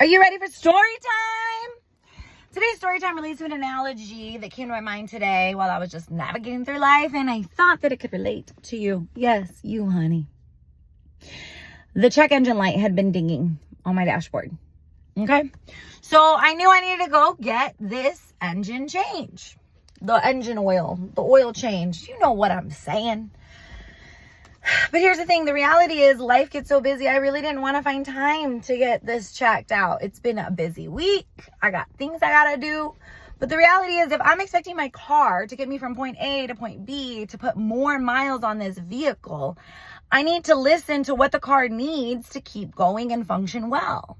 Are you ready for story time? Today's story time relates to an analogy that came to my mind today while I was just navigating through life, and I thought that it could relate to you. Yes, you, honey. The check engine light had been dinging on my dashboard. Okay? So I knew I needed to go get this engine change. The engine oil, the oil change. You know what I'm saying. But here's the thing. The reality is life gets so busy. I really didn't want to find time to get this checked out. It's been a busy week. I got things I got to do. But the reality is if I'm expecting my car to get me from point A to point B to put more miles on this vehicle, I need to listen to what the car needs to keep going and function well.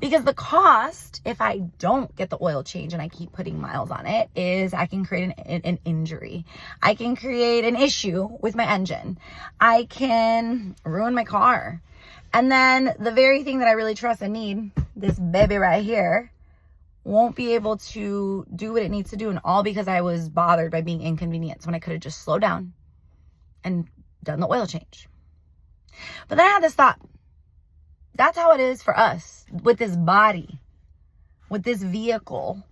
Because the cost, if I don't get the oil change and I keep putting miles on it, is I can create an injury. I can create an issue with my engine. I can ruin my car. And then the very thing that I really trust and need, this baby right here, won't be able to do what it needs to do. And all because I was bothered by being inconvenienced when I could have just slowed down and done the oil change. But then I had this thought. That's how it is for us with this body, with this vehicle,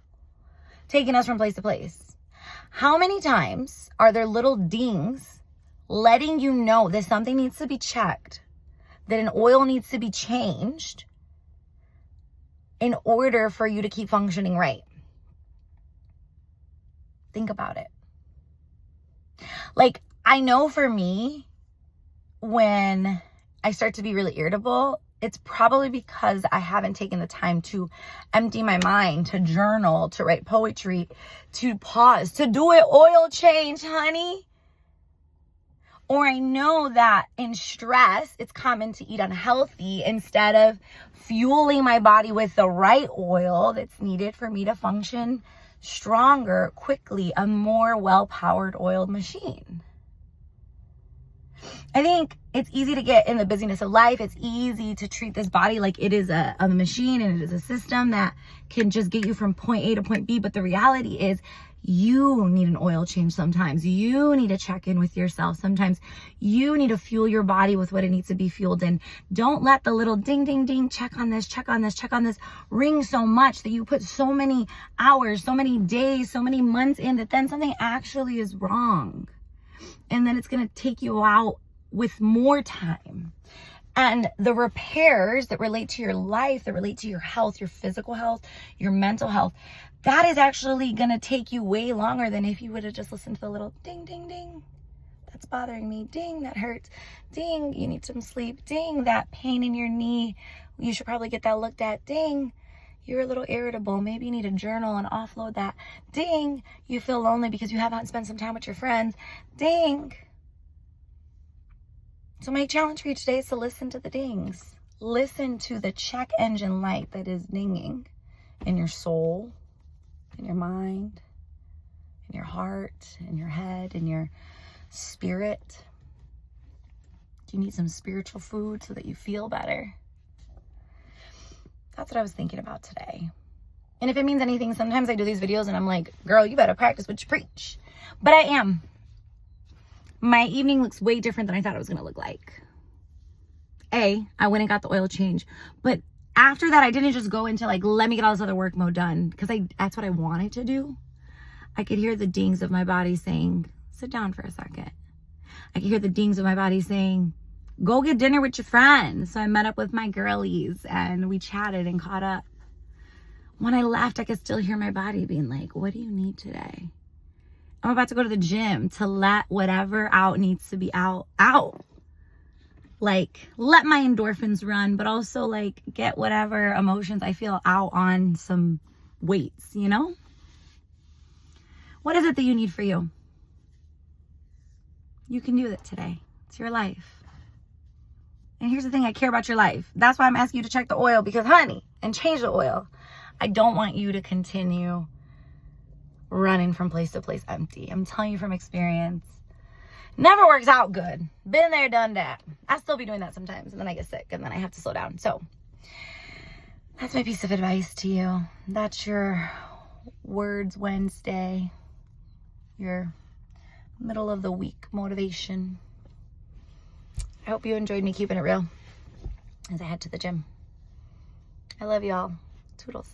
taking us from place to place. How many times are there little dings letting you know that something needs to be checked, that an oil needs to be changed in order for you to keep functioning right? Think about it. Like, I know for me, when I start to be really irritable, it's probably because I haven't taken the time to empty my mind, to journal, to write poetry, to pause, to do an oil change, honey. Or I know that in stress, it's common to eat unhealthy instead of fueling my body with the right oil that's needed for me to function stronger, quickly, a more well-powered oiled machine. I think it's easy to get in the busyness of life. It's easy to treat this body like it is a machine and it is a system that can just get you from point A to point B. But the reality is you need an oil change sometimes. You need to check in with yourself. Sometimes you need to fuel your body with what it needs to be fueled in. Don't let the little ding, ding, ding, check on this, check on this, check on this ring so much that you put so many hours, so many days, so many months in that then something actually is wrong. And then it's going to take you out with more time. And the repairs that relate to your life, that relate to your health, your physical health, your mental health, that is actually going to take you way longer than if you would have just listened to the little ding, ding, ding. That's bothering me. Ding, that hurts. Ding, you need some sleep. Ding, that pain in your knee. You should probably get that looked at. Ding, you're a little irritable. Maybe you need a journal and offload that. Ding, you feel lonely because you haven't spent some time with your friends. Ding. So my challenge for you today is to listen to the dings. Listen to the check engine light that is dinging in your soul, in your mind, in your heart, in your head, in your spirit. Do you need some spiritual food so that you feel better? That's what I was thinking about today. And if it means anything, sometimes I do these videos and I'm like, girl, you better practice what you preach. But I am. My evening looks way different than I thought it was going to look like. I went and got the oil change. But after that, I didn't just go into like, let me get all this other work mode done. Because that's what I wanted to do. I could hear the dings of my body saying, sit down for a second. I could hear the dings of my body saying, go get dinner with your friends. So I met up with my girlies and we chatted and caught up. When I left, I could still hear my body being like, what do you need today? I'm about to go to the gym to let whatever out needs to be out. Like, let my endorphins run, but also like get whatever emotions I feel out on some weights, you know? What is it that you need for you? You can do it today. It's your life. And here's the thing, I care about your life. That's why I'm asking you to check the oil because, honey, and change the oil. I don't want you to continue running from place to place empty. I'm telling you from experience. Never works out good. Been there, done that. I still be doing that sometimes and then I get sick and then I have to slow down. So that's my piece of advice to you. That's your Words Wednesday, your middle of the week motivation. I hope you enjoyed me keeping it real as I head to the gym. I love y'all. Toodles.